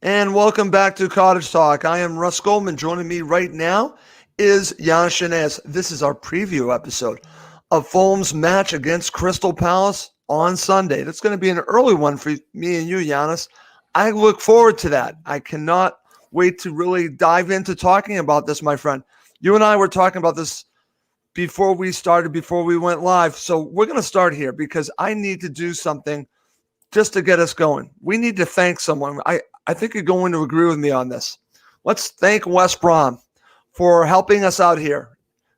And welcome back to Cottage Talk. I am Russ Goldman. Joining me right now is Giannis Shanez. This is our preview episode of Fulham's match against Crystal Palace on Sunday. That's going to be an early one for me and you, Giannis. I look forward to that. I cannot wait to really dive into talking about this, my friend. You and I were talking about this before we went live. So we're going to start here because I need to do something just to get us going. We need to thank someone. I think you're going to agree with me on this. Let's thank West Brom for helping us out here.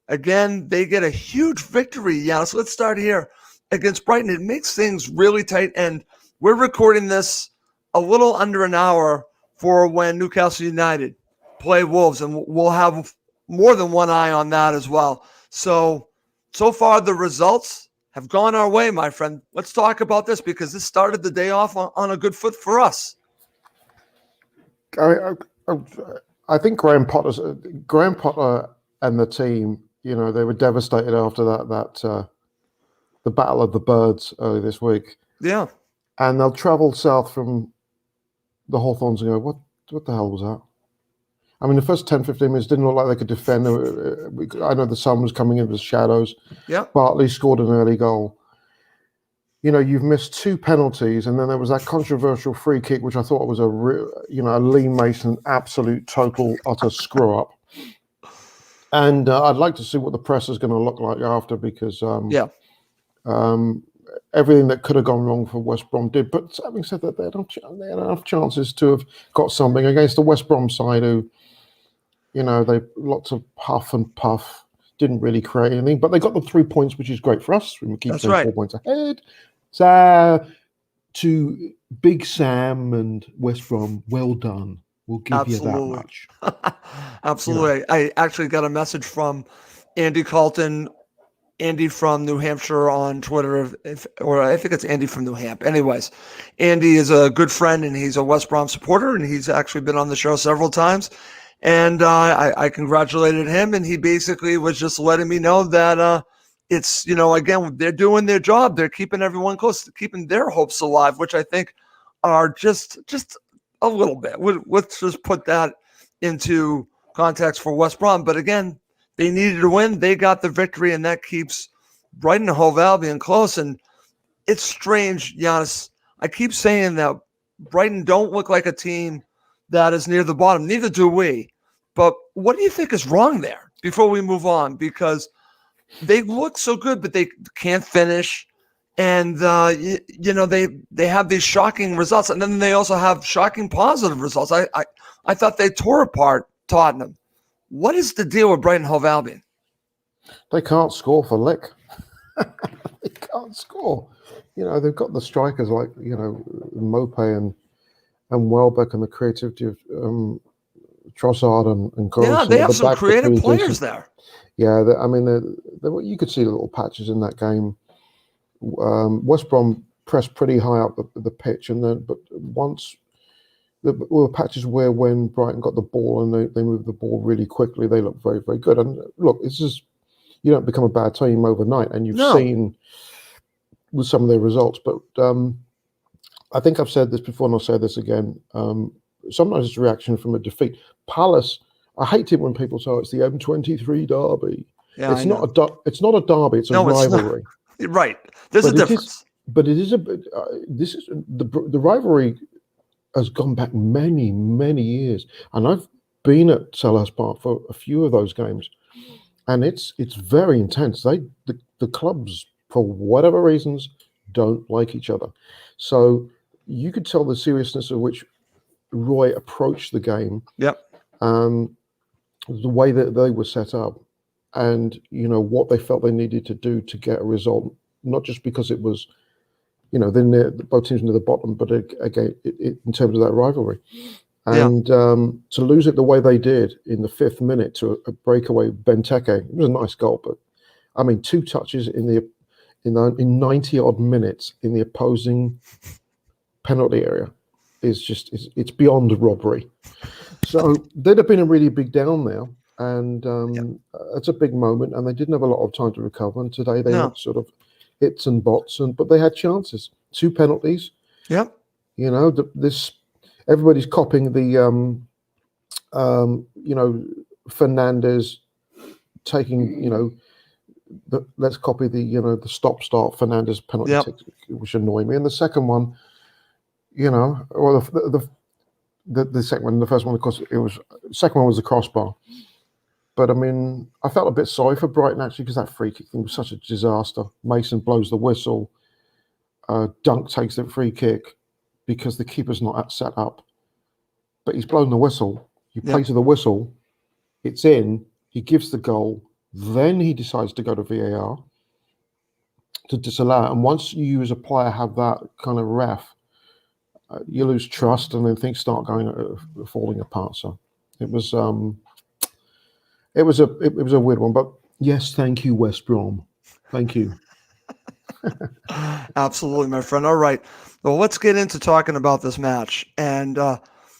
Again, they get a huge victory. Yeah, so let's start here against Brighton. It makes things really tight, and we're recording this a little under an hour for when Newcastle United play Wolves, and we'll have more than one eye on that as well. So far the results have gone our way, my friend. Let's talk about this because this started the day off on a good foot for us. I think Graham Potter and the team, they were devastated after that the Battle of the Birds early this week. Yeah. And they'll travel south from the Hawthorns and go, what the hell was that? I mean, the first 10, 15 minutes didn't look like they could defend. I know the sun was coming in with shadows. Yeah. Bartley scored an early goal. You've missed two penalties, and then there was that controversial free kick, which I thought was a Lee Mason absolute total utter screw up. And I'd like to see what the press is going to look like after, because everything that could have gone wrong for West Brom did. But having said that, they had enough chances to have got something against the West Brom side, who, they lots of puff and puff, didn't really create anything, but they got the 3 points, which is great for us. We keep saying 4 points ahead. So to Big Sam and West Brom, well done. We'll give you that much. Absolutely. I actually got a message from Andy Carlton, Andy from New Hampshire on Twitter, or I think it's Andy from New Hampshire. Anyways, Andy is a good friend, and he's a West Brom supporter, and he's actually been on the show several times. And I congratulated him, and he basically was just letting me know that it's, again, they're doing their job. They're keeping everyone close, keeping their hopes alive, which I think are just a little bit. Let's just put that into context for West Brom. But again, they needed to win. They got the victory, and that keeps Brighton and Hove Albion close. And it's strange, Giannis. I keep saying that Brighton don't look like a team that is near the bottom. Neither do we. But what do you think is wrong there before we move on? Because they look so good, but they can't finish. And, they have these shocking results. And then they also have shocking positive results. I thought they tore apart Tottenham. What is the deal with Brighton Hove Albion? They can't score for lick. They can't score. They've got the strikers like, Mope and Welbeck, and the creativity of Trossard and Gross. Yeah, they have some creative players there. Yeah, you could see the little patches in that game. West Brom pressed pretty high up the pitch, but once there were patches where when Brighton got the ball and they moved the ball really quickly, they looked very, very good. And look, you don't become a bad team overnight, and you've seen with some of their results. But I think I've said this before, and I'll say this again. Sometimes it's a reaction from a defeat. Palace, I hate it when people say it's the M23 derby. Yeah, it's not a derby. It's a rivalry. Right. There's a difference. This is the rivalry has gone back many, many years, and I've been at Selhurst Park for a few of those games, and it's very intense. The clubs, for whatever reasons, don't like each other, so you could tell the seriousness of which Roy approached the game. Yep. The way that they were set up, and what they felt they needed to do to get a result, not just because it was, they're both teams near the bottom, but again, in terms of that rivalry, and to lose it the way they did in the 5th minute to a breakaway Benteke, it was a nice goal, but I mean, 2 touches in 90 odd minutes in the opposing penalty area it's beyond robbery. So they'd have been a really big down now, and it's a big moment, and they didn't have a lot of time to recover. And today they had sort of hits and bots, but they had chances. 2 penalties. Yep. everybody's copying the Fernandez taking let's copy the the stop-start Fernandez penalty Yep. take, which annoyed me. And the second one, or the second one, the first one, of course, second one was the crossbar. But I mean, I felt a bit sorry for Brighton actually, because that free kick thing was such a disaster. Mason blows the whistle. Dunk takes the free kick because the keeper's not set up, but he's blown the whistle. You play to the whistle, it's in. He gives the goal. Then he decides to go to VAR to disallow it. And once you as a player have that kind of ref, you lose trust, and then things start falling apart. So it was it was a weird one. But yes, thank you, West Brom. Thank you. Absolutely, my friend. All right. Well, let's get into talking about this match. And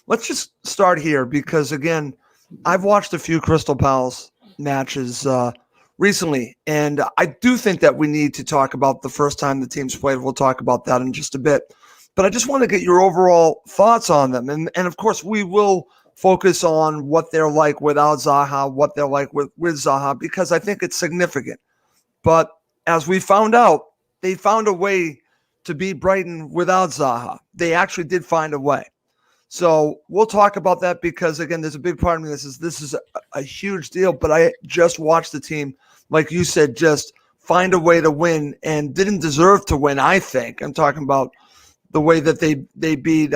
let's just start here because, again, I've watched a few Crystal Palace matches recently, and I do think that we need to talk about the first time the teams played. We'll talk about that in just a bit. But I just want to get your overall thoughts on them. And of course, we will focus on what they're like without Zaha, what they're like with Zaha, because I think it's significant. But as we found out, they found a way to beat Brighton without Zaha. They actually did find a way. So we'll talk about that because, again, there's a big part of me that says this is a huge deal, but I just watched the team, like you said, just find a way to win and didn't deserve to win, I think. I'm talking about the way that they beat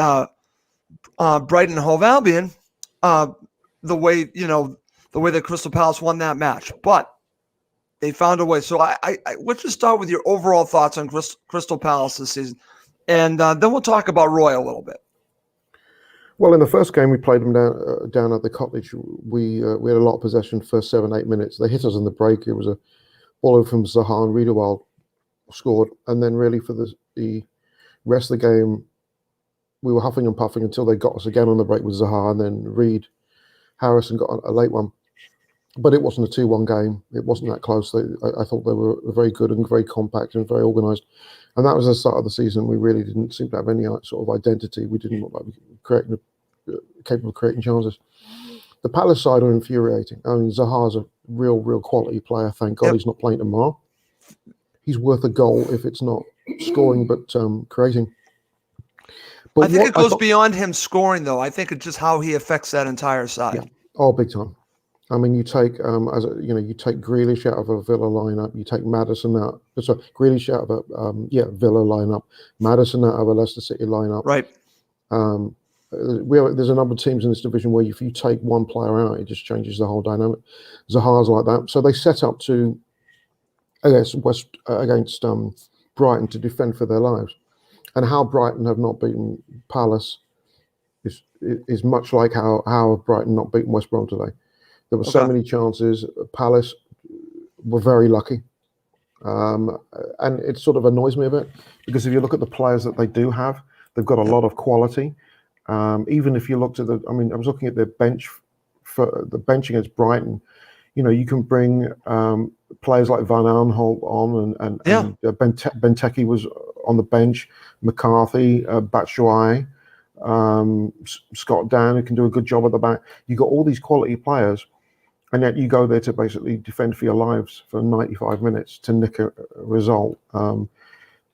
Brighton Hove Albion, the way that Crystal Palace won that match. But they found a way. So I let's just start with your overall thoughts on Crystal Palace this season, and then we'll talk about Roy a little bit. Well, in the first game, we played them down at the Cottage. We had a lot of possession first 7-8 minutes. They hit us in the break. It was a ball over from Zaha, and Riedewald scored. And then really for the rest of the game, we were huffing and puffing until they got us again on the break with Zaha, and then Harrison got a late one. But it wasn't a 2-1 game. It wasn't that close. I thought they were very good and very compact and very organised. And that was the start of the season. We really didn't seem to have any sort of identity. We didn't look like we were capable of creating chances. The Palace side are infuriating. I mean, Zaha's a real quality player. Thank God he's not playing tomorrow. He's worth a goal if it's not scoring, but creating. But I think it goes beyond him scoring, though. I think it's just how he affects that entire side. Yeah. Oh, big time. I mean, you take you take Grealish out of a Villa lineup, you take Maddison out. Sorry, Grealish out of a Villa lineup, Maddison out of a Leicester City lineup. Right. There's a number of teams in this division where if you take one player out, it just changes the whole dynamic. Zaha's like that. So they set up to against Brighton to defend for their lives, and how Brighton have not beaten Palace is much like how Brighton not beaten West Brom today. There were so many chances. Palace were very lucky. And it sort of annoys me a bit because if you look at the players that they do have, they've got a lot of quality. Even if you looked at I was looking at their bench for the bench against Brighton. You can bring players like Van Aanholt on, and Benteke was on the bench, McCarthy, Batshuayi, Scott Dan, who can do a good job at the back. You got all these quality players. And yet you go there to basically defend for your lives for 95 minutes to nick a result.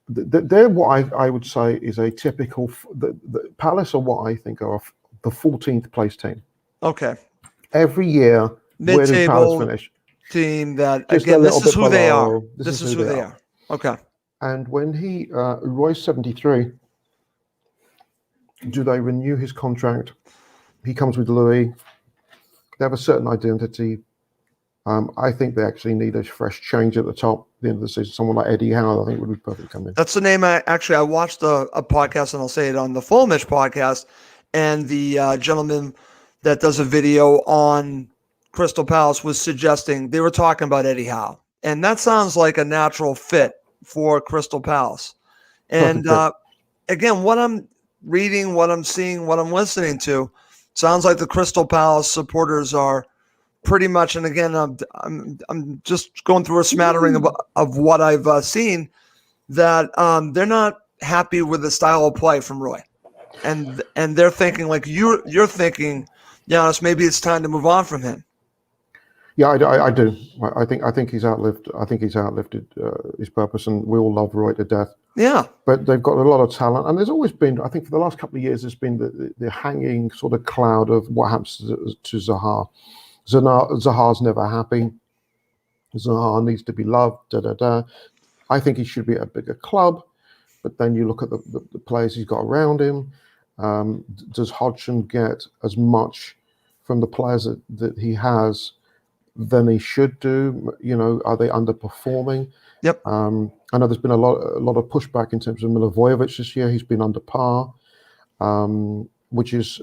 They're what I would say is a typical. The Palace are what I think are the 14th place team. Okay. Every year, where does Palace finish? Team that just again. This is who they are. This is who they are. Okay. And when Roy's 73, do they renew his contract? He comes with Louis. They have a certain identity. I think they actually need a fresh change at the top at the end of the season. Someone like Eddie Howe, I think, would be perfect come in. That's the name. I watched a podcast, and I'll say it on the Fulham podcast, and the gentleman that does a video on Crystal Palace was suggesting they were talking about Eddie Howe, and that sounds like a natural fit for Crystal Palace. And again, what I'm reading, what I'm seeing, what I'm listening to, sounds like the Crystal Palace supporters are pretty much, and again, I'm just going through a smattering of what I've seen, that they're not happy with the style of play from Roy. and they're thinking like you're thinking, Giannis, maybe it's time to move on from him. Yeah, I do. I think he's outlived. I think he's outlived his purpose, and we all love Roy to death. Yeah, But they've got a lot of talent, and there's always been. I think for the last couple of years, there's been the hanging sort of cloud of what happens to Zaha. Zaha's never happy. Zaha needs to be loved. Da da da. I think he should be at a bigger club. But then you look at the players he's got around him. Does Hodgson get as much from the players that he has than he should do? You know, are they underperforming? yep, I know there's been a lot of pushback in terms of Milivojevic this year. He's been under par, which is,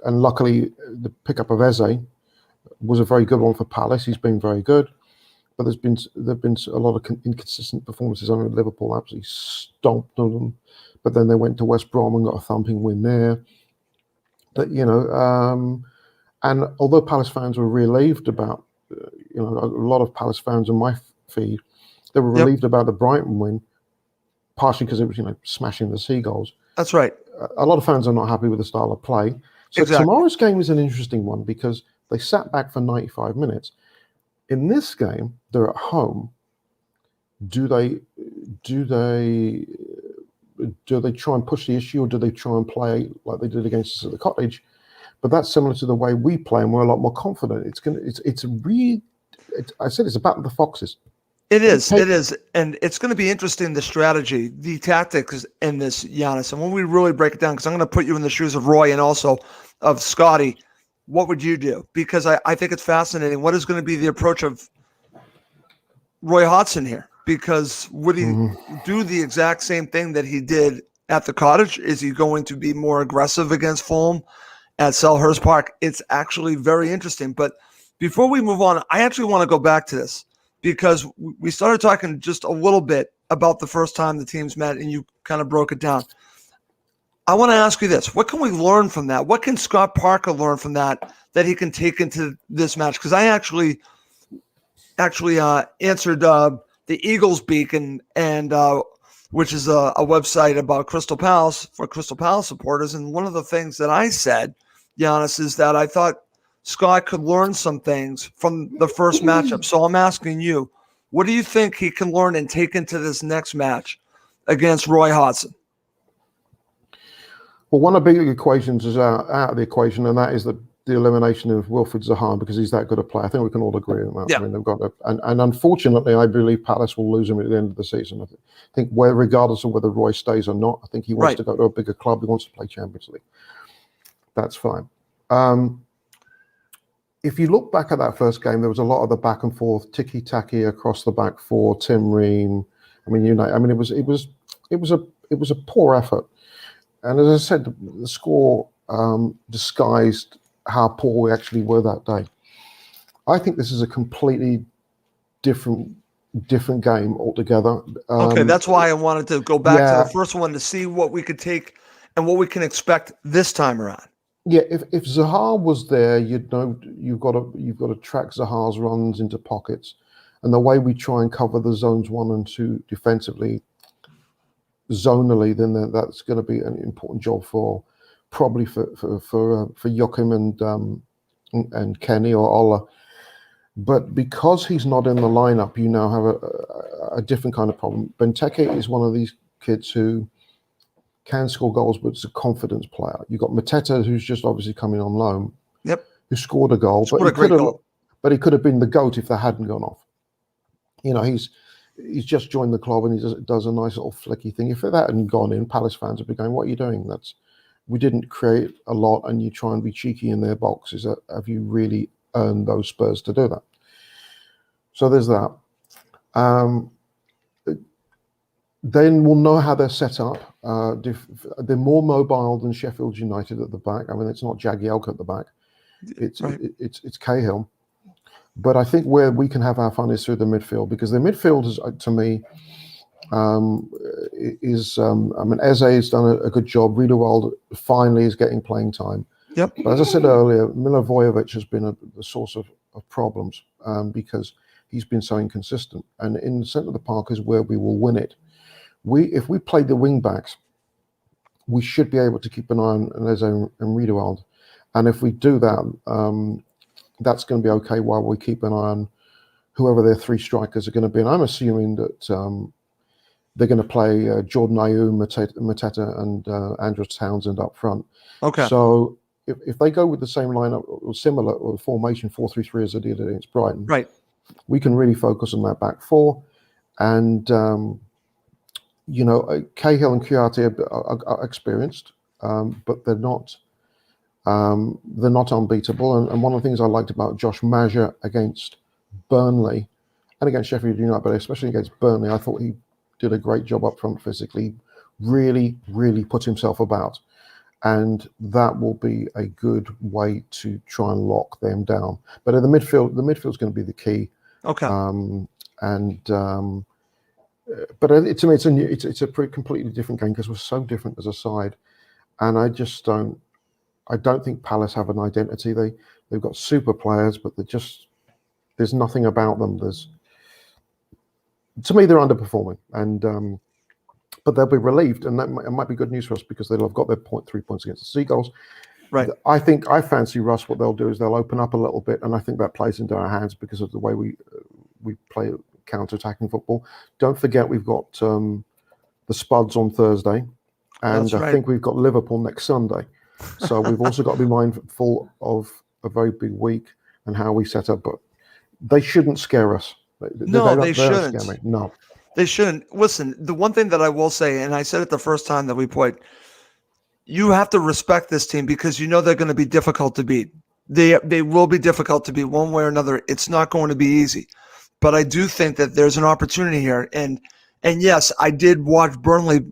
and luckily the pickup of Eze was a very good one for Palace. He's been very good, but there've been a lot of inconsistent performances. I mean, Liverpool absolutely stomped on them, but then they went to West Brom and got a thumping win there. But and although Palace fans were relieved about, a lot of Palace fans in my feed, they were yep. relieved about the Brighton win, partially because it was, smashing the Seagulls. That's right. A lot of fans are not happy with the style of play. So Exactly. tomorrow's game is an interesting one because they sat back for 95 minutes. In this game, they're at home. Do they try and push the issue, or do they try and play like they did against us at the Cottage? But that's similar to the way we play, and we're a lot more confident. I said it's about the Foxes. It is, and it's going to be interesting, the strategy, the tactics in this, Giannis. And when we really break it down, because I'm going to put you in the shoes of Roy and also of Scotty, what would you do? Because I think it's fascinating. What is going to be the approach of Roy Hodgson here? Because would he do the exact same thing that he did at the Cottage? Is he going to be more aggressive against Fulham at Selhurst Park? It's actually very interesting. But before we move on, I actually want to go back to this, because we started talking just a little bit about the first time the teams met, and you kind of broke it down. I want to ask you this. What can we learn from that? What can Scott Parker learn from that he can take into this match? Because I actually answered the Eagles Beacon, and which is a website about Crystal Palace for Crystal Palace supporters. And one of the things that I said, Giannis, is that I thought Scott could learn some things from the first matchup. So I'm asking you, what do you think he can learn and take into this next match against Roy Hodgson? Well, one of the big equations is out of the equation, and that is the elimination of Wilfried Zaha, because he's that good a player. I think we can all agree on that. Yeah. I mean, they've got and unfortunately, I believe Palace will lose him at the end of the season. I think regardless of whether Roy stays or not, I think he wants to go to a bigger club. He wants to play Champions League. That's fine. If you look back at that first game, there was a lot of the back and forth, ticky-tacky across the back four, Tim Ream. I mean, it was a poor effort. And as I said, the score disguised how poor we actually were that day. I think this is a completely different game altogether. Okay, that's why I wanted to go back to the first one to see what we could take and what we can expect this time around. Yeah, if Zaha was there, you'd know you've got to track Zaha's runs into pockets, and the way we try and cover the zones 1 and 2 defensively, zonally, then that's going to be an important job for Joachim and Kenny or Ola. But because he's not in the lineup, you now have a different kind of problem. Benteke is one of these kids who can score goals, but it's a confidence player. You've got Mateta, who's just obviously coming on loan. Yep. Who scored a goal. But he could have been the GOAT if that hadn't gone off. He's just joined the club, and he does a nice little flicky thing. If that hadn't gone in, Palace fans would be going, "What are you doing? We didn't create a lot, and you try and be cheeky in their boxes. Have you really earned those spurs to do that?" So there's that. Then we'll know how they're set up. They're more mobile than Sheffield United at the back. I mean, it's not Jagielka at the back. It's Cahill. But I think where we can have our fun is through the midfield, because the midfield is, to me, Eze has done a good job. Riedewald finally is getting playing time. Yep. But as I said earlier, Milivojevic has been the source of problems because he's been so inconsistent. And in the centre of the park is where we will win it. If we play the wing backs, we should be able to keep an eye on Leze and Riedewald. And if we do that, that's going to be okay while we keep an eye on whoever their three strikers are going to be. And I'm assuming that they're going to play Jordan Ayew, Mateta, and Andrew Townsend up front. Okay. So if they go with the same lineup or similar or formation 4-3-3 as they did against Brighton, right, we can really focus on that back four. And Cahill and Kouyaté are experienced, but they're not unbeatable. And one of the things I liked about Josh Maja against Burnley and against Sheffield United, but especially against Burnley, I thought he did a great job up front physically, really, really put himself about. And that will be a good way to try and lock them down. But in the midfield's going to be the key. Okay. But to me, it's a pretty completely different game because we're so different as a side, and I don't think Palace have an identity. They've got super players, but there's nothing about them. To me, they're underperforming, and but they'll be relieved, and it might be good news for us because they'll have got their 3 points against the Seagulls. Right. I fancy Russ. What they'll do is they'll open up a little bit, and I think that plays into our hands because of the way we play counter-attacking football. Don't forget we've got the Spuds on Thursday, and I think we've got Liverpool next Sunday. So we've also got to be mindful of a very big week and how we set up. But they shouldn't scare us. They shouldn't. Scare me. No, they shouldn't. Listen, the one thing that I will say, and I said it the first time that we played, you have to respect this team because you know they're going to be difficult to beat. They will be difficult to beat one way or another. It's not going to be easy. But I do think that there's an opportunity here. And yes, I did watch Burnley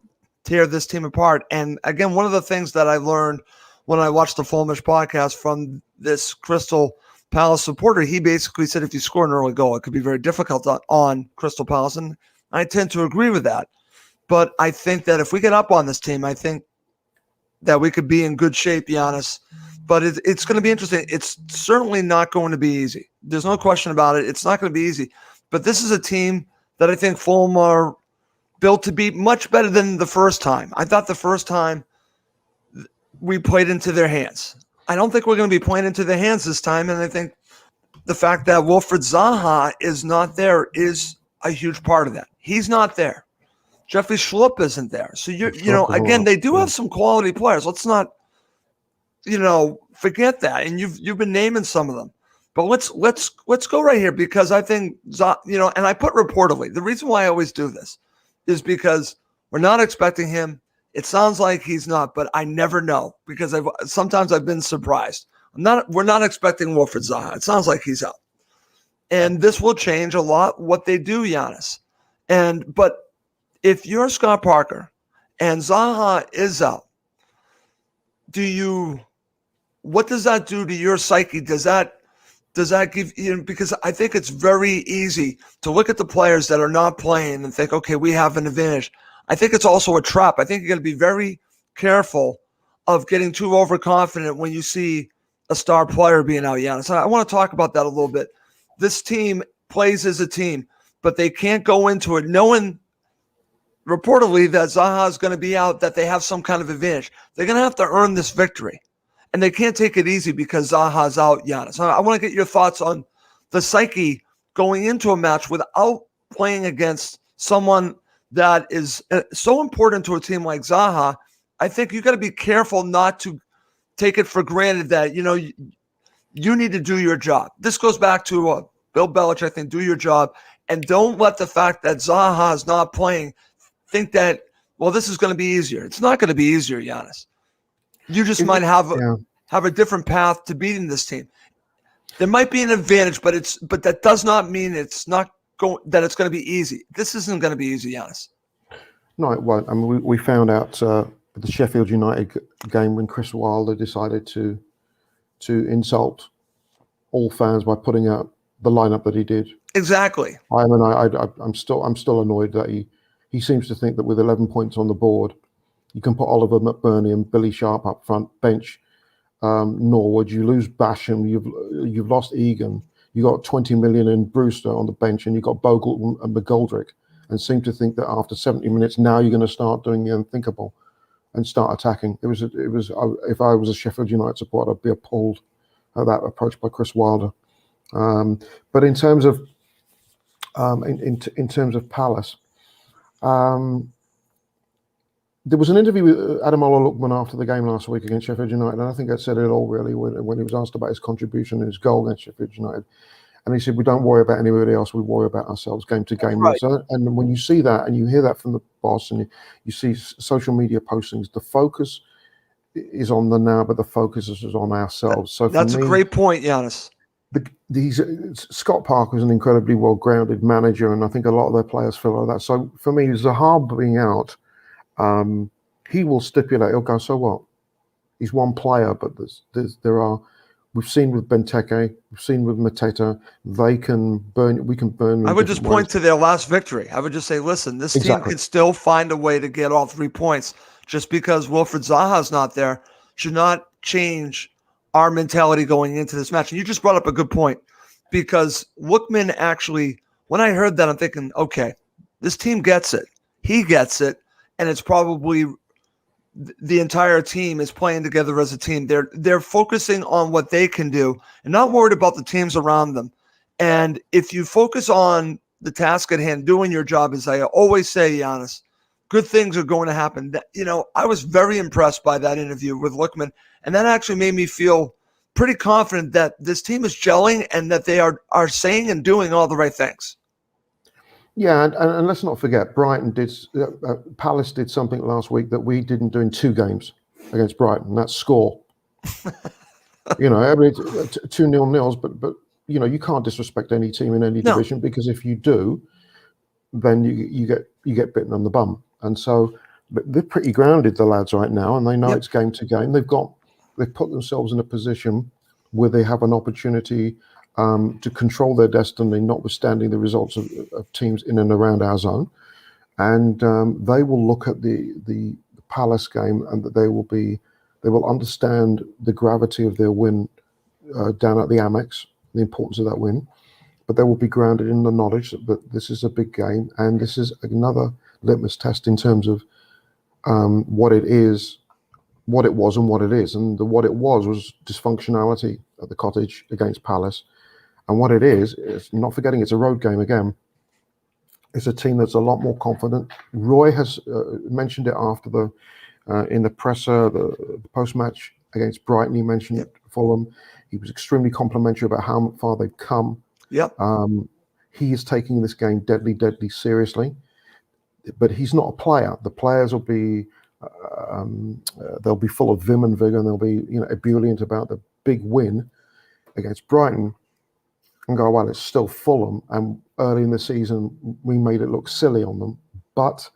tear this team apart. And again, one of the things that I learned when I watched the Fulhamish podcast from this Crystal Palace supporter, he basically said if you score an early goal, it could be very difficult on Crystal Palace. And I tend to agree with that. But I think that if we get up on this team, I think that we could be in good shape, Giannis. But it's going to be interesting. It's certainly not going to be easy. There's no question about it. It's not going to be easy. But this is a team that I think Fulham are built to be much better than the first time. I thought the first time we played into their hands. I don't think we're going to be playing into their hands this time. And I think the fact that Wilfried Zaha is not there is a huge part of that. He's not there. Jeffrey Schlupp isn't there. So, again, they do have some quality players. Let's not forget that. And you've been naming some of them, but let's go right here because I think, and I put reportedly. The reason why I always do this is because we're not expecting him. It sounds like he's not, but I never know because sometimes I've been surprised. We're not expecting Wilfried Zaha. It sounds like he's out, and this will change a lot what they do, Giannis. But if you're Scott Parker and Zaha is out, what does that do to your psyche? Does that give you, because I think it's very easy to look at the players that are not playing and think, okay, we have an advantage. I think it's also a trap. I think you're going to be very careful of getting too overconfident when you see a star player being out, Giannis. I want to talk about that a little bit. This team plays as a team, but they can't go into it knowing reportedly that Zaha is going to be out, that they have some kind of advantage. They're going to have to earn this victory. And they can't take it easy because Zaha's out, Giannis. I want to get your thoughts on the psyche going into a match without playing against someone that is so important to a team like Zaha. I think you got to be careful not to take it for granted that, you need to do your job. This goes back to Bill Belichick, I think, do your job. And don't let the fact that Zaha is not playing think that, well, this is going to be easier. It's not going to be easier, Giannis. You just might have a different path to beating this team. There might be an advantage, but that does not mean it's not that it's going to be easy. This isn't going to be easy, Giannis. No, it won't. I mean, we found out with the Sheffield United game when Chris Wilder decided to insult all fans by putting out the lineup that he did. Exactly. I'm still annoyed that he seems to think that with 11 points on the board, you can put Oliver McBurney and Billy Sharp up front, bench Norwood. You lose Basham. You've lost Egan. You got 20 million in Brewster on the bench, and you got Bogle and McGoldrick, and seem to think that after 70 minutes now you're going to start doing the unthinkable. and start attacking. If I was a Sheffield United supporter, I'd be appalled at that approach by Chris Wilder. But in terms of in terms of Palace, there was an interview with Ademola Lookman after the game last week against Sheffield United, and I think that said it all really when he was asked about his contribution and his goal against Sheffield United. And he said, "We don't worry about anybody else. We worry about ourselves, game to game." Right. And when you see that and you hear that from the boss, and you see social media postings, the focus is on the now, but the focus is on ourselves. So that's for me, a great point, Giannis. Scott Parker is an incredibly well-grounded manager, and I think a lot of their players feel like that. So for me, Zaha being out, he will stipulate. He'll go, so what? He's one player, but there are. We've seen with Benteke, we've seen with Mateta, they can burn. We can burn. I would just point to their last victory. I would just say, listen, this team can still find a way to get all 3 points. Just because Wilfred Zaha's not there should not change our mentality going into this match. And you just brought up a good point, because Lookman actually, when I heard that, I'm thinking, okay, this team gets it. He gets it, and it's probably the entire team is playing together as a team. They're focusing on what they can do and not worried about the teams around them. And if you focus on the task at hand, doing your job, as I always say, Giannis, good things are going to happen. I was very impressed by that interview with Lookman, and that actually made me feel pretty confident that this team is gelling and that they are saying and doing all the right things. Yeah, and let's not forget, Palace did something last week that we didn't do in 2 games against Brighton. That's score. Every 2-0 nils, but you can't disrespect any team in any division, because if you do, then you get bitten on the bum. And so they're pretty grounded, the lads, right now, and they know it's game to game. They've put themselves in a position where they have an opportunity to control their destiny, notwithstanding the results of teams in and around our zone. And they will look at the Palace game, and that they will understand the gravity of their win down at the Amex, the importance of that win. But they will be grounded in the knowledge that this is a big game, and this is another litmus test in terms of what it is, what it was, and what it is. And what it was dysfunctionality at the Cottage against Palace. And what it is not forgetting it's a road game again. It's a team that's a lot more confident. Roy has mentioned it after in the presser, the post-match against Brighton. He mentioned Fulham. He was extremely complimentary about how far they've come. Yep. He is taking this game deadly, deadly seriously. But he's not a player. The players will be they'll be full of vim and vigor, and they'll be ebullient about the big win against Brighton. And go, well, it's still Fulham, and early in the season we made it look silly on them. But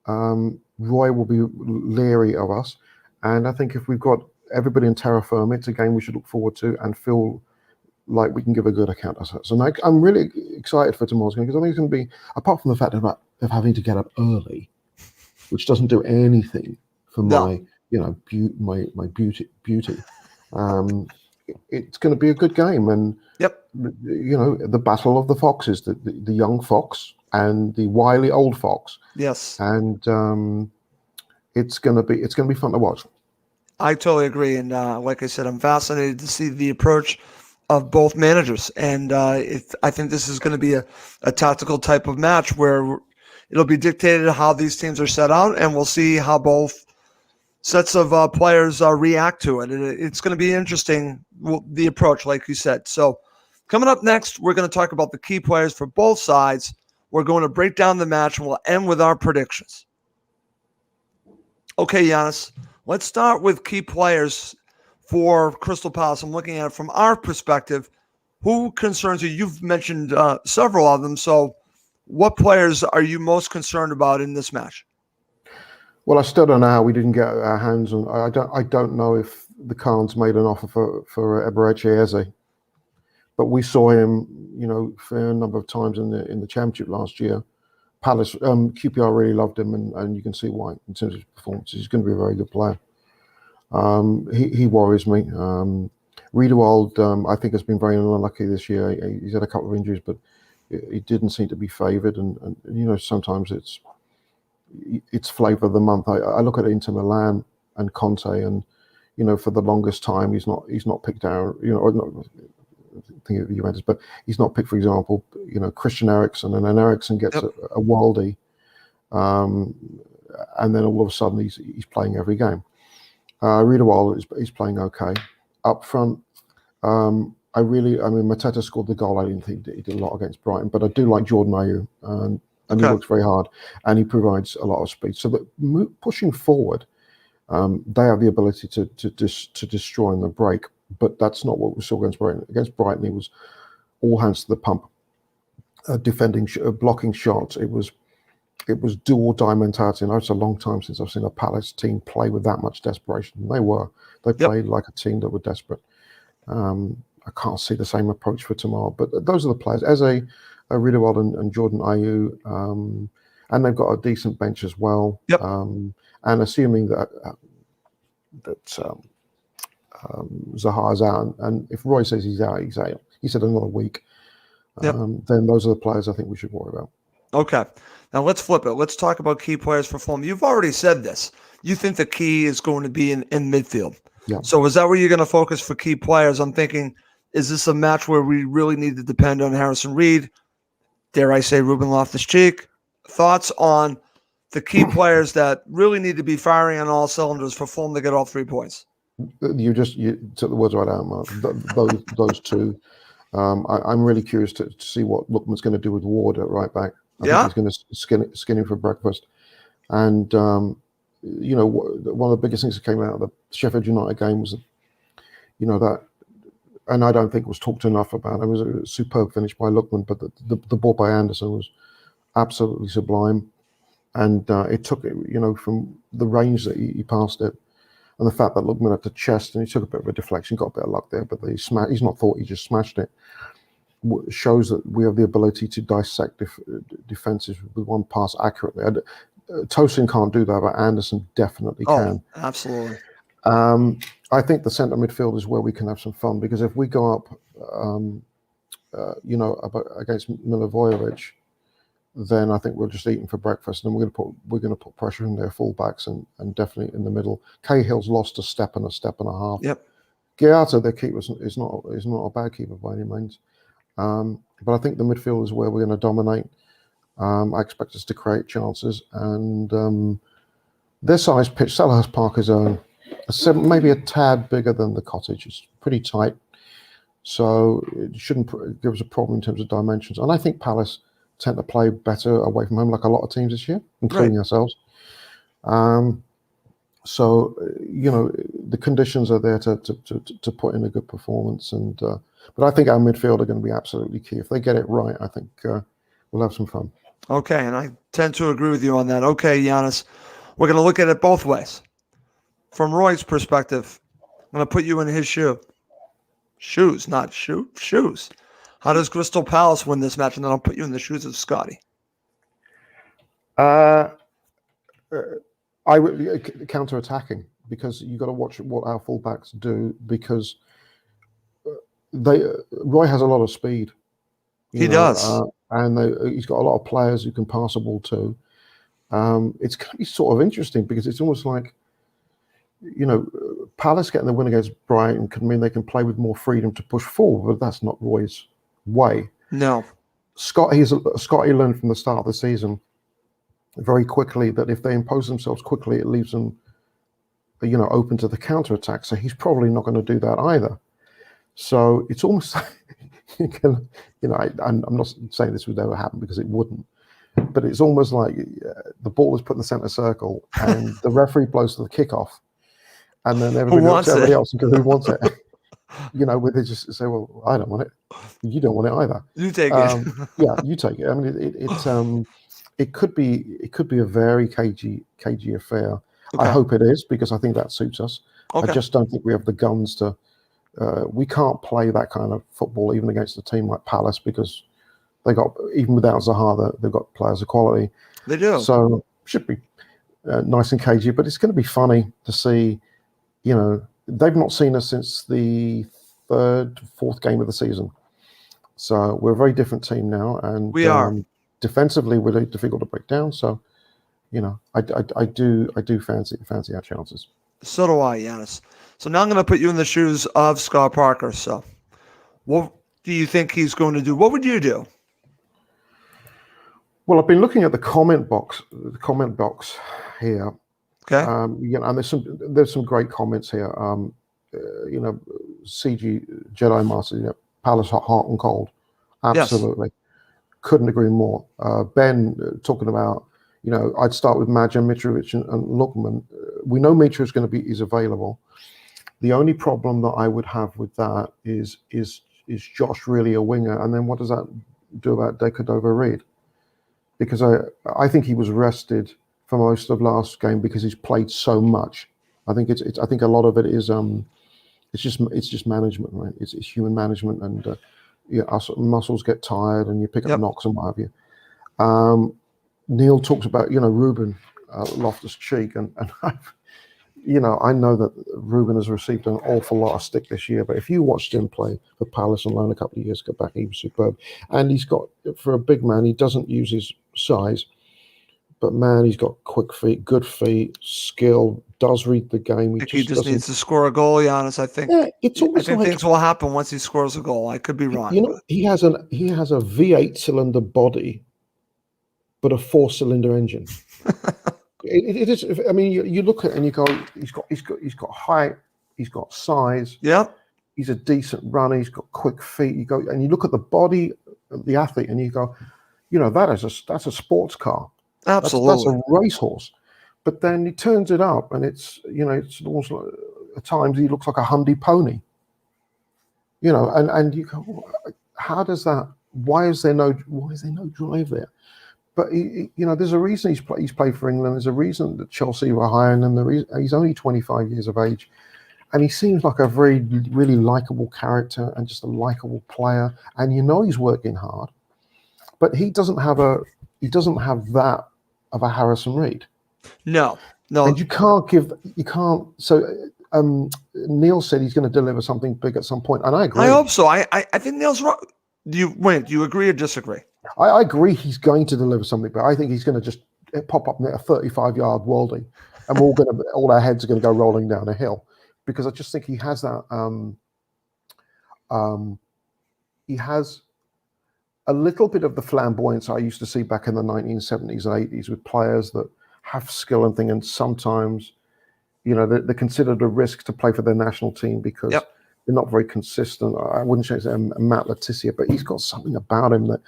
Roy will be leery of us, and I think if we've got everybody in terra firma, it's a game we should look forward to and feel like we can give a good account of ourselves. And I'm really excited for tomorrow's game, because I think it's going to be, apart from the fact of having to get up early, which doesn't do anything for my beauty. It's going to be a good game, and the battle of the foxes, the young fox and the wily old fox. Yes, and it's going to be fun to watch. I totally agree, and like I said, I'm fascinated to see the approach of both managers, and I think this is going to be a tactical type of match where it'll be dictated how these teams are set out, and we'll see how both sets of players react to it. It's going to be interesting, the approach, like you said. So coming up next, we're going to talk about the key players for both sides. We're going to break down the match, and we'll end with our predictions. Okay, Giannis, let's start with key players for Crystal Palace. I'm looking at it from our perspective. Who concerns you? You've mentioned several of them. So what players are you most concerned about in this match? Well, I still don't know how we didn't get our hands on. I don't know if the Khans made an offer for Eberechi Eze, but we saw him, a fair number of times in the Championship last year. Palace, QPR really loved him, and you can see why in terms of his performance. He's going to be a very good player. He worries me. Riedewald, I think, has been very unlucky this year. He's had a couple of injuries, but he didn't seem to be favoured. And sometimes it's flavour of the month. I look at Inter Milan and Conte, and for the longest time he's not picked out. Or not thinking of Juventus, but he's not picked. For example, Christian Eriksen, and then Eriksen gets a worldie, and then all of a sudden he's playing every game. Riedewald is playing okay up front. Mateta scored the goal. I didn't think he did a lot against Brighton, but I do like Jordan Ayew, and he works very hard, and he provides a lot of speed. So that pushing forward, they have the ability to destroy in the break, but that's not what we saw against Brighton. Against Brighton, it was all hands to the pump, defending, blocking shots. It was do or die mentality. And it's a long time since I've seen a Palace team play with that much desperation. They played like a team that were desperate. I can't see the same approach for tomorrow, but those are the players. Eze, Riedewald and Jordan Ayew, and they've got a decent bench as well. And assuming that Zaha's out, and if Roy says he's out, he said another week, then those are the players I think we should worry about. Okay. Now let's flip it. Let's talk about key players for Fulham. You've already said this. You think the key is going to be in midfield. Yeah. So is that where you're going to focus for key players? I'm thinking, is this a match where we really need to depend on Harrison Reed? Dare I say Ruben Loftus-Cheek? Thoughts on the key players that really need to be firing on all cylinders for Fulham to get all 3 points? You took the words right out, Mark. Those two. I'm really curious to see what Lookman's going to do with Ward at right back. I think he's going to skin him for breakfast. And, one of the biggest things that came out of the Sheffield United game was, that, and I don't think it was talked enough about. It was a superb finish by Lookman, but the ball by Anderson was absolutely sublime. And it took it, from the range that he passed it, and the fact that Lookman had the chest and he took a bit of a deflection, got a bit of luck there, but he's not thought, he just smashed it. Shows that we have the ability to dissect defenses with one pass accurately. Tosin can't do that, but Anderson definitely can. Absolutely. I think the centre midfield is where we can have some fun, because if we go up, against Milivojevic, then I think we're just eating for breakfast, and we're going to put pressure in their fullbacks and definitely in the middle. Cahill's lost a step and a half. Yep. Giata, their keeper, is not a bad keeper by any means. But I think the midfield is where we're going to dominate. I expect us to create chances, and their size pitch, Selhurst Park is maybe a tad bigger than the Cottage. It's pretty tight, so it shouldn't give us a problem in terms of dimensions. And I think Palace tend to play better away from home, like a lot of teams this year, including ourselves. So the conditions are there to put in a good performance, and but I think our midfield are going to be absolutely key. If they get it right, I think we'll have some fun. Okay, and I tend to agree with you on that. Okay, Giannis, we're going to look at it both ways. From Roy's perspective, I'm going to put you in his shoes, not shoes. How does Crystal Palace win this match? And then I'll put you in the shoes of Scotty. I would counter-attacking, because you got to watch what our fullbacks do, because Roy has a lot of speed. He does, and he's got a lot of players who can pass a ball to. It's going to be sort of interesting, because it's almost like, Palace getting the win against Brighton could mean they can play with more freedom to push forward, but that's not Roy's way. No. Scotty learned from the start of the season very quickly that if they impose themselves quickly, it leaves them, open to the counter-attack. So he's probably not going to do that either. So it's almost like, I'm not saying this would ever happen, because it wouldn't, but it's almost like the ball is put in the centre circle and the referee blows to the kickoff, and then everybody else and go, who wants it? Where they just say, well, I don't want it. You don't want it either. You take it. Yeah, you take it. I mean, it could be a very cagey affair. Okay. I hope it is, because I think that suits us. Okay. I just don't think we have the guns to. We can't play that kind of football even against a team like Palace, because they got, even without Zaha, they've got players of quality. They do. So should be nice and cagey, but it's going to be funny to see. They've not seen us since the fourth game of the season. So we're a very different team now, and we are. Defensively, we're difficult to break down. So I do fancy our chances. So do I, Giannis. So now I'm going to put you in the shoes of Scott Parker. So what do you think he's going to do? What would you do? Well, I've been looking at the comment box here. Okay. And there's some great comments here. CG Jedi Master, Palace hot and cold. Absolutely. Yes. Couldn't agree more. Ben talking about, I'd start with Madja, Mitrovic, and Lookman. We know Mitra is available. The only problem that I would have with that is Josh really a winger? And then what does that do about Decordova-Reid? Because I think he was rested for most of last game because he's played so much. I think I think a lot of it is it's just management, right? It's human management, and our muscles get tired, and you pick up knocks and what have you. Neil talks about Ruben Loftus-Cheek, and I know that Ruben has received an awful lot of stick this year, but if you watched him play for Palace and Loan a couple of years back, he was superb. And he's got, for a big man, he doesn't use his size, but man, he's got quick feet, good feet, skill, does read the game. He just needs to score a goal, Giannis. I think. Yeah, it's almost like things will happen once he scores a goal. I could be wrong. He has a V8 cylinder body, but a 4-cylinder engine. It is. I mean, you look at it and you go, he's got height, he's got size. Yeah. He's a decent runner. He's got quick feet. You go and you look at the body of the athlete and you go, that's a sports car. Absolutely. That's a racehorse. But then he turns it up and it's almost like, at times he looks like a Hyundai pony. And you go, how does that? Why is there no drive there? But there's a reason he's played for England. There's a reason that Chelsea were hiring him. He's only 25 years of age, and he seems like a really likable character and just a likable player. And he's working hard, but he doesn't have that of a Harrison Reed. No. And you can't. So Neil said he's going to deliver something big at some point, and I agree. I hope so. I think Neil's right. Do you agree or disagree? I agree he's going to deliver something, but I think he's going to just pop up near a 35-yard worldie, and all our heads are going to go rolling down a hill, because I just think he has that. He has a little bit of the flamboyance I used to see back in the 1970s and 80s with players that have skill and thing, and sometimes, they're considered a risk to play for their national team because. Yep. They're not very consistent. I wouldn't say it's Matt Letizia, but he's got something about him that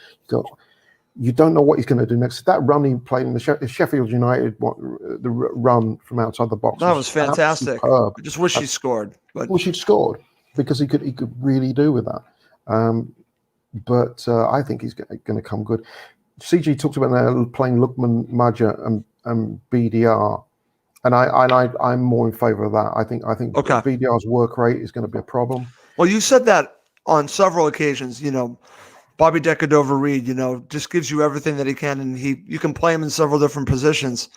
you don't know what he's going to do next. That run he played in the Sheffield United, the run from outside the box, that was fantastic. Superb. I just wish he scored. Wish he'd scored, because he could really do with that. But I think he's going to come good. CG talked about playing Lookman, Madja, and BDR. And I'm more in favor of that. I think BDR's work rate is going to be a problem. Well, you said that on several occasions. Bobby Decordova-Reid, just gives you everything that he can, and you can play him in several different positions.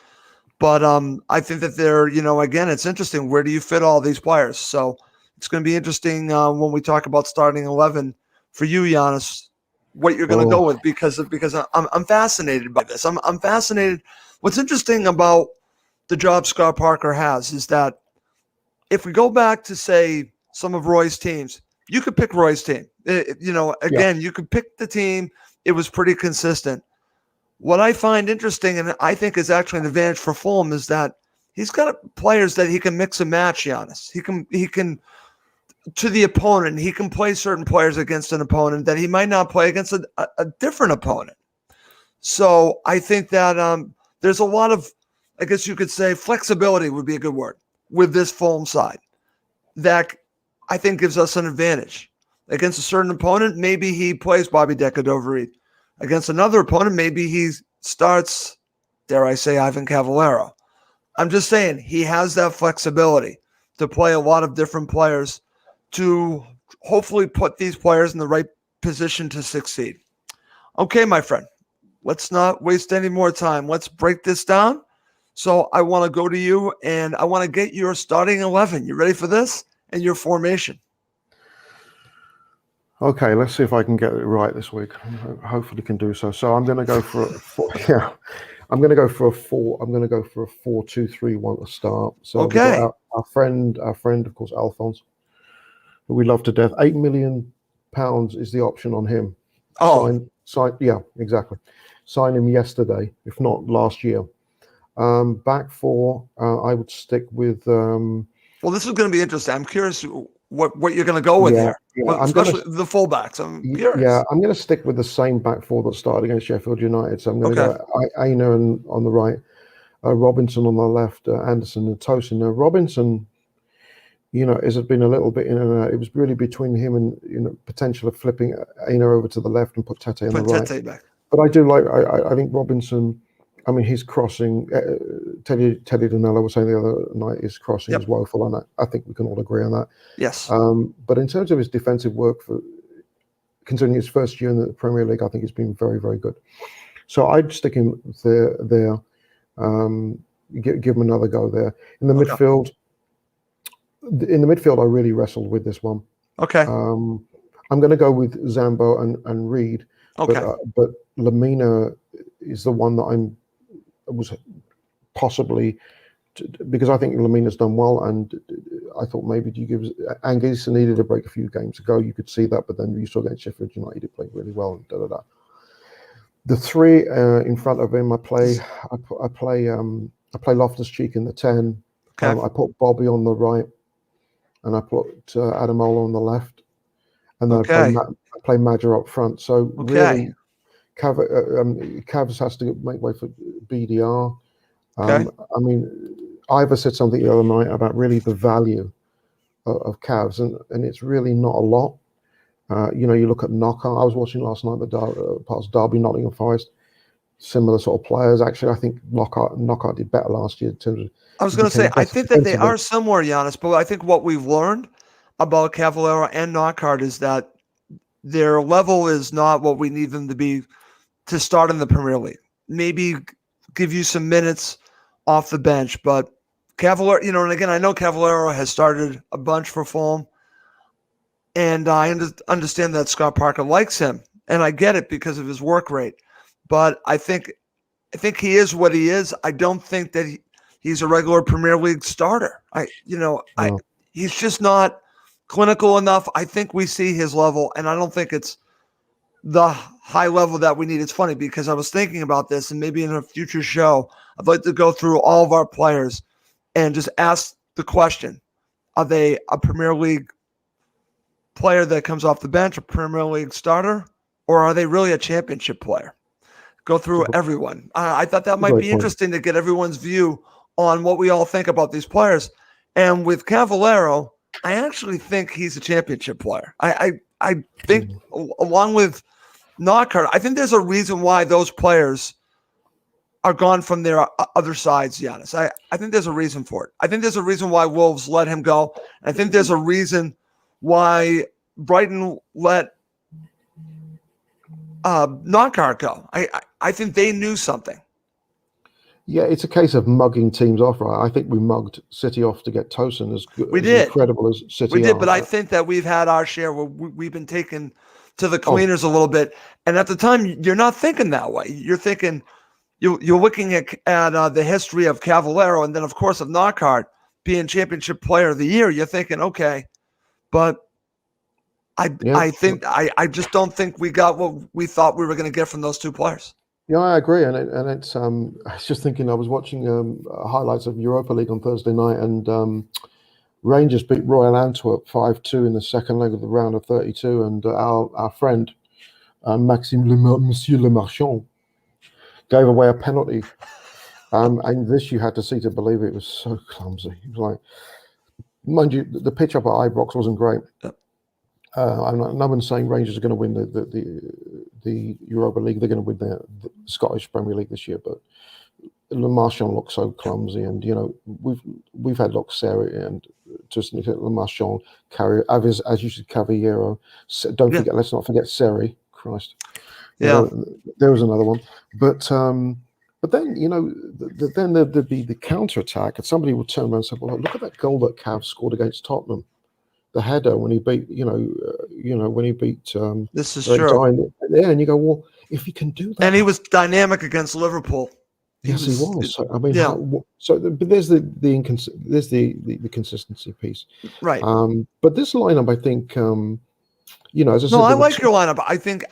But I think that they're, again, it's interesting. Where do you fit all these players? So it's going to be interesting when we talk about starting 11 for you, Giannis, what you're going to go with, because I'm fascinated by this. I'm fascinated. What's interesting about the job Scott Parker has is that if we go back to, say, some of Roy's teams, you could pick Roy's team. You could pick the team. It was pretty consistent. What I find interesting, and I think is actually an advantage for Fulham, is that he's got players that he can mix and match, Giannis. He can to the opponent, he can play certain players against an opponent that he might not play against a different opponent. So I think that there's a lot of, I guess you could say, flexibility would be a good word with this Fulham side. That I think gives us an advantage. Against a certain opponent, maybe he plays Bobby Decordova-Reid. Against another opponent, maybe he starts, dare I say, Ivan Cavallero. I'm just saying, he has that flexibility to play a lot of different players to hopefully put these players in the right position to succeed. Okay, my friend, let's not waste any more time. Let's break this down. So I want to go to you, and I want to get your starting 11. You ready for this? And your formation. Okay, let's see if I can get it right this week. Hopefully can do so. So I'm going to go for I'm going to go for a four. I'm going to go for a 4-2-3-1 to start. So we've got Okay. our friend, of course, Alphonse, who we love to death. £8 million is the option on him. Oh, Sign. Yeah, exactly. Sign him yesterday, if not last year. Back four, I would stick with. well, this is going to be interesting. I'm curious what you're going to go with Yeah, here, yeah. well, especially the fullbacks. I'm Yeah, curious. I'm going to stick with the same back four that started against Sheffield United. So I'm going to Okay. go Aina on the right, Robinson on the left, Anderson and Tosin. Now Robinson, has been a little bit in and out. It was really between him and potential of flipping Aina over to the left and put Tete on the Put right. Tete back. But I do like. I think Robinson. I mean, his crossing. Teddy Danella was saying the other night his crossing is Yep. woeful, and I think we can all agree on that. Yes. But in terms of his defensive work, considering his first year in the Premier League, I think he's been very, very good. So I'd stick him there. Give him another go there in the midfield. In the midfield, I really wrestled with this one. Okay. I'm going to go with Zambo and Reed. Okay. But Lamina is the one that was possibly because I think Lamina's done well, and I thought maybe do you give Angus needed a break a few games ago. You could see that, but then you saw against Sheffield United, he played really well. And The three in front of him, I play Loftus-Cheek in the 10. Okay. I put Bobby on the right, and I put Adamola on the left, and then I play Madger up front. So really, Cavs has to make way for BDR. I mean, Ivor said something the other night about really the value of Cavs, and it's really not a lot. You look at Knockout. I was watching last night past Derby, Nottingham Forest. Similar sort of players. Actually, I think Knockout did better last year in terms of. I was going to say, I think that they are similar, Giannis, but I think what we've learned about Cavallero and Knockout is that their level is not what we need them to be to start in the Premier League. Maybe give you some minutes off the bench, but Cavallero, and again, I know Cavallero has started a bunch for Fulham, and I understand that Scott Parker likes him, and I get it because of his work rate, but I think he is what he is. I don't think that he's a regular Premier League starter. He's just not clinical enough. I think we see his level, and I don't think it's the high level that we need. It's funny because I was thinking about this, and maybe in a future show, I'd like to go through all of our players and just ask the question: are they a Premier League player that comes off the bench, a Premier League starter, or are they really a championship player? Go through everyone. I thought that might be interesting to get everyone's view on what we all think about these players. And with Cavallero, I actually think he's a championship player. I think along with Knockhart, I think there's a reason why those players are gone from their other sides, Giannis. I think there's a reason for it. I think there's a reason why Wolves let him go. I think there's a reason why Brighton let Knockhart go. I think they knew something. Yeah, it's a case of mugging teams off, right? I think we mugged City off to get Tosin as incredible as City We did, but I think that we've had our share where we've been taken to the cleaners a little bit. And at the time, you're not thinking that way. You're thinking, you're looking at the history of Cavallero and then, of course, of Knockhart being Championship Player of the Year. You're thinking, okay, but I just don't think we got what we thought we were going to get from those two players. Yeah, I agree, and it's. I was just thinking. I was watching highlights of Europa League on Thursday night, and Rangers beat Royal Antwerp 5-2 in the second leg of the round of 32, and our friend Monsieur Le Marchand gave away a penalty. And this you had to see to believe it. Was so clumsy. It was like, mind you, the pitch up at Ibrox wasn't great. No one's saying Rangers are going to win the Europa League. They're going to win the Scottish Premier League this year. But Le Marchand looks so clumsy, and we've had Loxeri and just Le Marchand, Avis, as you said, Cavallero. Don't forget. Let's not forget Seri. Christ. Yeah. There was another one, but then then there'd be the counter attack, and somebody would turn around and say, "Well, look at that goal that Cav scored against Tottenham." The header when he beat, when he beat. This is true. Yeah, and you go, well, if he can do that, and he was dynamic against Liverpool. Yes, he was. So, I mean, yeah, but there's the consistency piece. right. But this lineup, I think, as I No, said, I there were like two. your lineup. I think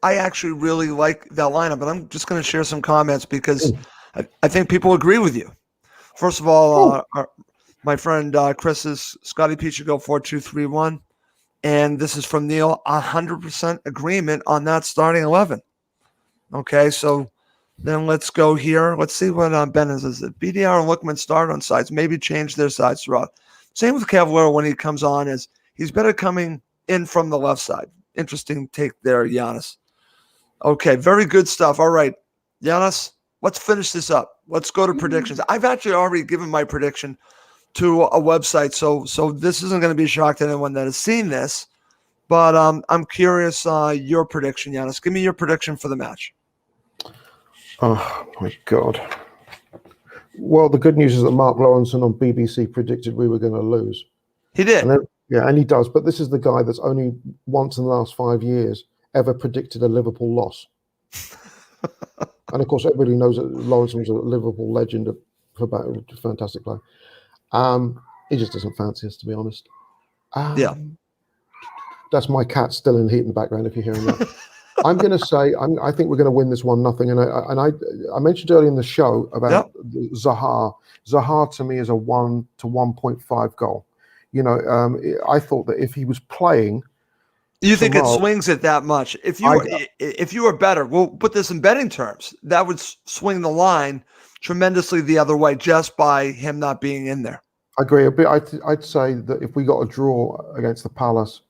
I actually really like that lineup, and I'm just going to share some comments because Mm. I think people agree with you. First of all, Oh, my friend Chris's Scotty P should go 4-2-3-1, and this is from Neil. 100% agreement on that starting 11. Okay, so then let's go here. Let's see what Ben is. It BDR and Lookman start on sides? Maybe change their sides throughout. Same with Cavallero when he comes on, as he's better coming in from the left side. Interesting take there, Giannis. Okay, very good stuff. All right, Giannis, let's finish this up. Let's go to predictions. I've actually already given my prediction to a website, so this isn't going to be a shock to anyone that has seen this. But I'm curious your prediction, Giannis. Give me your prediction for the match. oh my God. Well, the good news is that Mark Lawrenson on BBC predicted we were going to lose. He did. And then, yeah, and he does. But this is the guy that's only once in the last 5 years ever predicted a Liverpool loss. And of course, everybody knows that Lawrence was a Liverpool legend, a fantastic player. He just doesn't fancy us, to be honest. Yeah. That's my cat still in heat in the background. If you're hearing that, I'm going to say I think we're going to win this 1-0. And I mentioned earlier in the show about Zaha. Zaha to me is a 1 to 1.5 goal. I thought that if he was playing, You think it tomorrow, swings it that much? If you were better, we'll put this in betting terms. That would swing the line tremendously the other way just by him not being in there. I agree. I'd say that if we got a draw against the Palace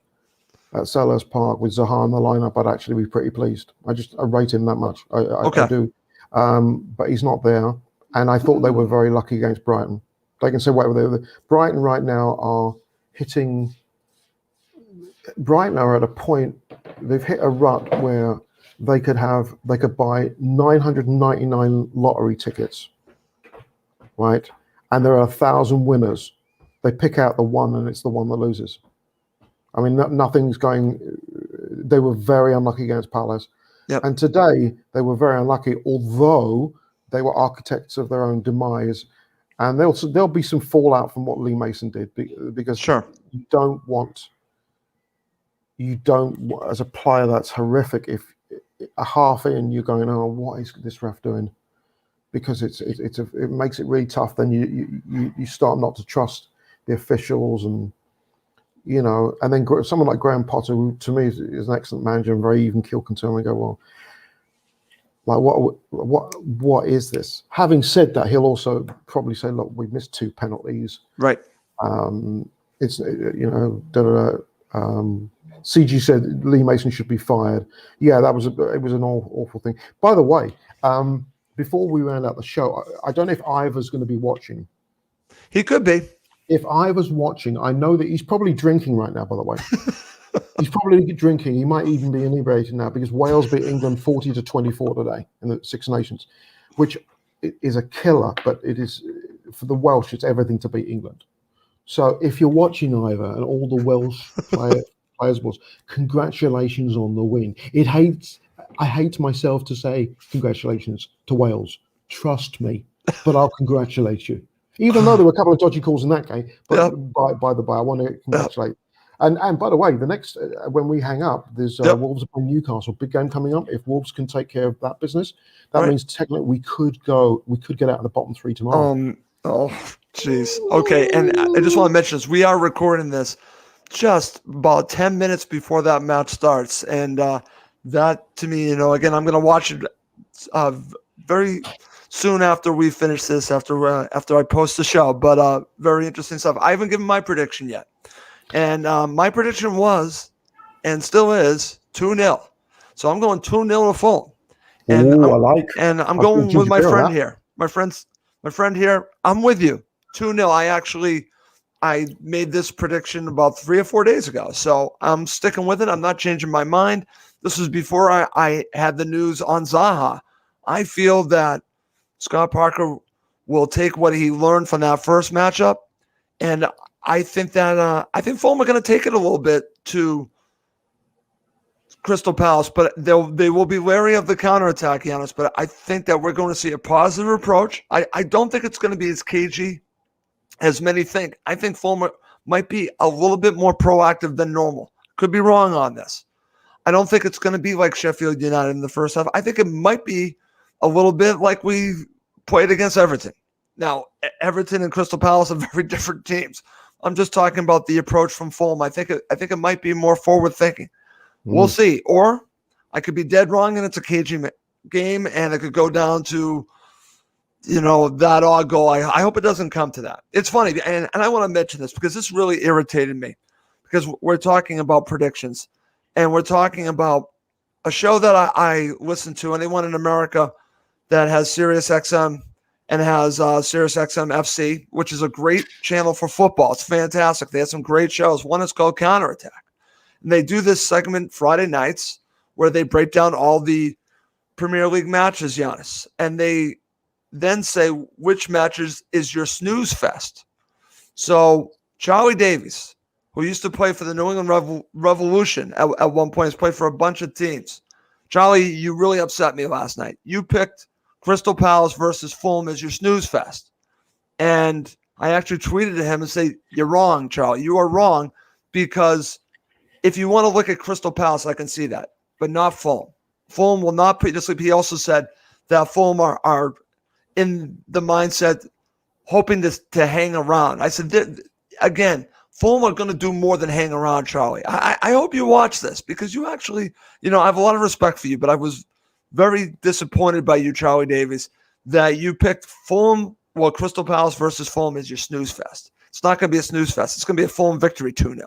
at Selhurst Park with Zaha in the lineup, I'd actually be pretty pleased. I rate him that much. I do. But he's not there. And I thought they were very lucky against Brighton. They can say whatever they were. Brighton right now are hitting. Brighton are at a point. They've hit a rut where they could buy 999 lottery tickets, right? And there are 1,000 winners. They pick out the one, and it's the one that loses. I mean, nothing's going. They were very unlucky against Palace, and today they were very unlucky. Although they were architects of their own demise, and there'll be some fallout from what Lee Mason did because you don't want as a player that's horrific. If a half in, you're going, oh, what is this ref doing? Because it makes it really tough. Then you start not to trust the officials and. And then someone like Graham Potter, who to me is an excellent manager and very even keel, can turn and go, well, like what is this? Having said that, he'll also probably say, look, we've missed 2 penalties. Right. It's CG said Lee Mason should be fired. Yeah, it was an awful thing. By the way, before we round out the show, I don't know if Ivor's going to be watching. He could be. If I was watching, I know that he's probably drinking right now, by the way. He's probably drinking. He might even be inebriated now because Wales beat England 40-24 today in the Six Nations, which is a killer, but it is, for the Welsh, it's everything to beat England. So if you're watching Ivor and all the Welsh players, congratulations on the win. I hate myself to say congratulations to Wales. Trust me, but I'll congratulate you. Even though there were a couple of dodgy calls in that game, but by the way, I want to congratulate. And by the way, the next when we hang up, there's Wolves upon Newcastle, big game coming up. If Wolves can take care of that business, that means technically we could get out of the bottom 3 tomorrow. Oh, jeez. Okay, and I just want to mention this: we are recording this just about 10 minutes before that match starts, and that to me, again, I'm going to watch it very soon after we finish this, after I post the show. But very interesting stuff. I haven't given my prediction yet. And my prediction was, and still is, 2-0. So I'm going 2-0 to Fulham. And I'm going with my friend here. My friend here, I'm with you. 2-0. I made this prediction about 3 or 4 days ago. So I'm sticking with it. I'm not changing my mind. This was before I had the news on Zaha. I feel that Scott Parker will take what he learned from that first matchup, and I think Fulham are going to take it a little bit to Crystal Palace, but they will be wary of the counterattack, Giannis. But I think that we're going to see a positive approach. I don't think it's going to be as cagey as many think. I think Fulham might be a little bit more proactive than normal. Could be wrong on this. I don't think it's going to be like Sheffield United in the first half. I think it might be a little bit like we played against Everton. Now, Everton and Crystal Palace are very different teams. I'm just talking about the approach from Fulham. I think it might be more forward thinking. We'll see. Or I could be dead wrong and it's a cagey game and it could go down to, that odd goal. I hope it doesn't come to that. It's funny. And I want to mention this because this really irritated me because we're talking about predictions and we're talking about a show that I listen to, anyone in America that has SiriusXM and has SiriusXM FC, which is a great channel for football. It's fantastic. They have some great shows. One is called Counterattack. And they do this segment Friday nights where they break down all the Premier League matches, Giannis. And they then say which matches is your snooze fest. So Charlie Davies, who used to play for the New England Revolution at one point, has played for a bunch of teams. Charlie, you really upset me last night. You picked Crystal Palace versus Fulham as your snooze fest. And I actually tweeted to him and say, you're wrong, Charlie. You are wrong because if you want to look at Crystal Palace, I can see that, but not Fulham. Fulham will not put you to sleep. He also said that Fulham are in the mindset hoping to hang around. I said, again, Fulham are going to do more than hang around, Charlie. I hope you watch this because you actually, I have a lot of respect for you, but I was very disappointed by you, Charlie Davies, that you picked Fulham, Crystal Palace versus Fulham as your snooze fest. It's not going to be a snooze fest. It's going to be a Fulham victory 2-0.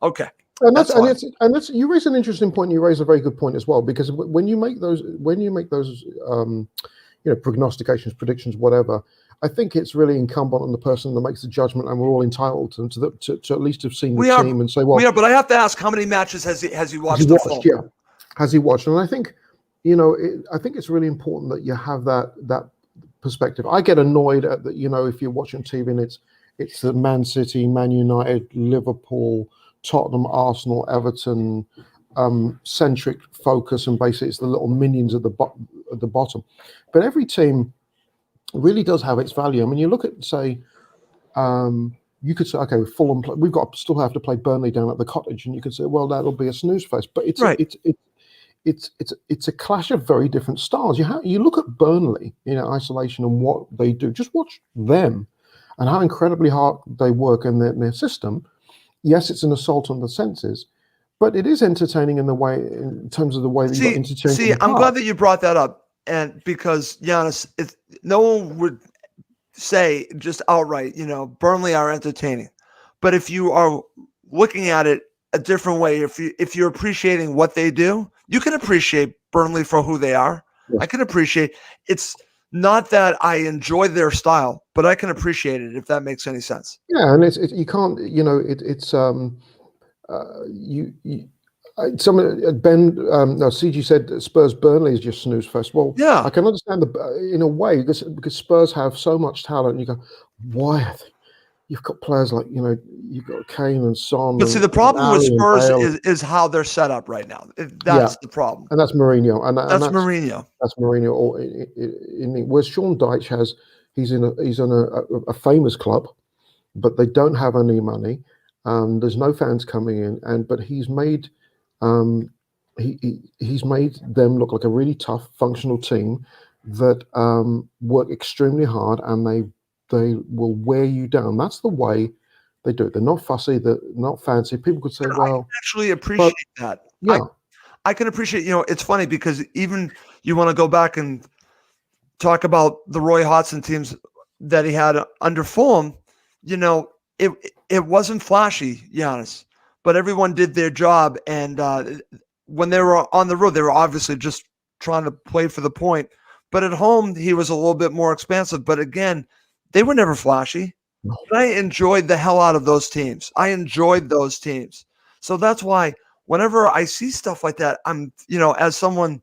Okay. And that's you raise an interesting point. You raise a very good point as well, because when you make those prognostications, predictions, whatever, I think it's really incumbent on the person that makes the judgment, and we're all entitled to at least have seen the team and say, well, we are. But I have to ask, how many matches has he watched? Has he watched? And I think I think it's really important that you have that perspective. I get annoyed at that. If you're watching TV and it's the Man City, Man United, Liverpool, Tottenham, Arsenal, Everton centric focus, and basically it's the little minions at the bottom. But every team really does have its value. I mean, you look at, say, you could say, okay, Fulham, we've got still have to play Burnley down at the Cottage, and you could say, well, that'll be a snooze fest. But it's right. It's a clash of very different styles. You look at Burnley in isolation and what they do. Just watch them and how incredibly hard they work in their system. Yes, it's an assault on the senses, but it is entertaining in terms of the way that you entertain. See, I'm glad that you brought that up, and because Giannis, no one would say just outright, Burnley are entertaining, but if you are looking at it a different way, if you're appreciating what they do, you can appreciate Burnley for who they are. Yes. I can appreciate it's. Not that I enjoy their style, but I can appreciate it if that makes any sense. Yeah, and you can't, CG said Spurs Burnley is just snooze fest. Well, yeah, I can understand in a way because Spurs have so much talent. And you go, why? You've got players like you've got Kane and Son. But see, the problem with Spurs is how they're set up right now. That's the problem, and that's Mourinho. That's Mourinho. That's Mourinho. Whereas Sean Dyche he's on a famous club, but they don't have any money. There's no fans coming in, but he's made he's made them look like a really tough, functional team that work extremely hard, and they will wear you down. That's the way they do it. They're not fussy. They're not fancy. People could say, well, I actually appreciate that. Yeah. I can appreciate, it's funny because even you want to go back and talk about the Roy Hodgson teams that he had under Fulham, it wasn't flashy, Giannis, but everyone did their job. And when they were on the road, they were obviously just trying to play for the point. But at home, he was a little bit more expansive. But again, they were never flashy. No. But I enjoyed the hell out of those teams. I enjoyed those teams. So that's why whenever I see stuff like that, I'm, as someone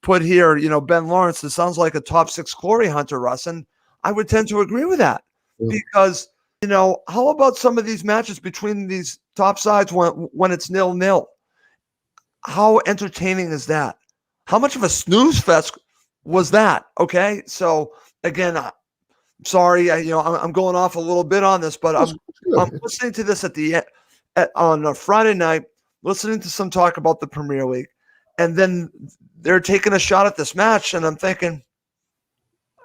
put here, Ben Lawrence, it sounds like a top 6 glory hunter, Russ. And I would tend to agree with that because, how about some of these matches between these top sides when it's 0-0? how entertaining is that? How much of a snooze fest was that? Okay, so again, sorry, I'm going off a little bit on this, but That's I'm good. listening to this on a Friday night, listening to some talk about the Premier League, and then they're taking a shot at this match, and I'm thinking,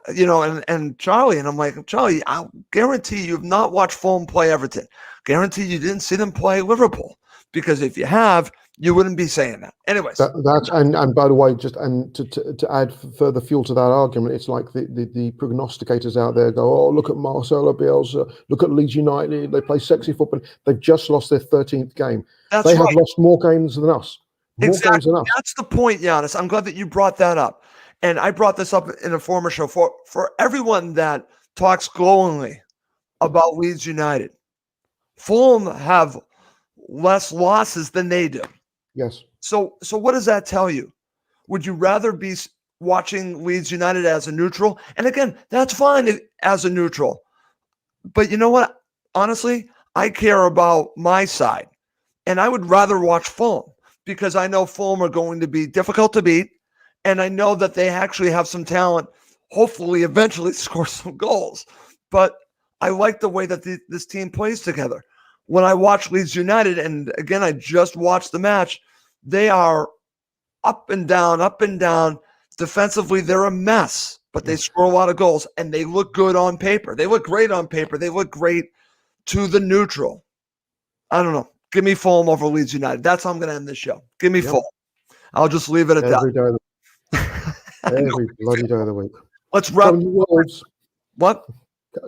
and Charlie, and I'm like, Charlie, I guarantee you've not watched Fulham play Everton. Guarantee you didn't see them play Liverpool, because if you have, you wouldn't be saying that. Anyways, That's and by the way, just and to add further fuel to that argument, it's like the prognosticators out there go, oh, look at Marcelo Bielsa, look at Leeds United, they play sexy football. They've just lost their 13th game. that's They have right. lost more games than us. More games Exactly. than us. That's the point, Giannis. I'm glad that you brought that up. And I brought this up in a former show for everyone that talks glowingly about Leeds United. Fulham have less losses than they do. Yes. So what does that tell you? Would you rather be watching Leeds United as a neutral? And again, that's fine as a neutral. But you know what? Honestly, I care about my side. And I would rather watch Fulham because I know Fulham are going to be difficult to beat. And I know that they actually have some talent, hopefully, eventually score some goals. But I like the way that this team plays together. When I watch Leeds United, and again, I just watched the match, they are up and down, up and down. Defensively, they're a mess, but they score a lot of goals, and they look good on paper. They look great on paper. They look great to the neutral. I don't know. Give me Fulham over Leeds United. That's how I'm going to end this show. Give me Fulham. I'll just leave it at Every day of that. every bloody day of the week. Let's wrap. Come on, you Wolves. What?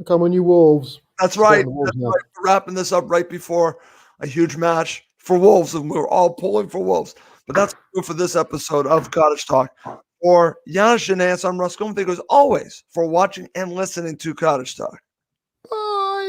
Come on, you Wolves. That's right. Wolves That's right. We're wrapping this up right before a huge match for Wolves, and we're all pulling for Wolves. But that's good for this episode of Cottage Talk. For Giannis Janais, I'm Russ Gomes. Thank you as always for watching and listening to Cottage Talk.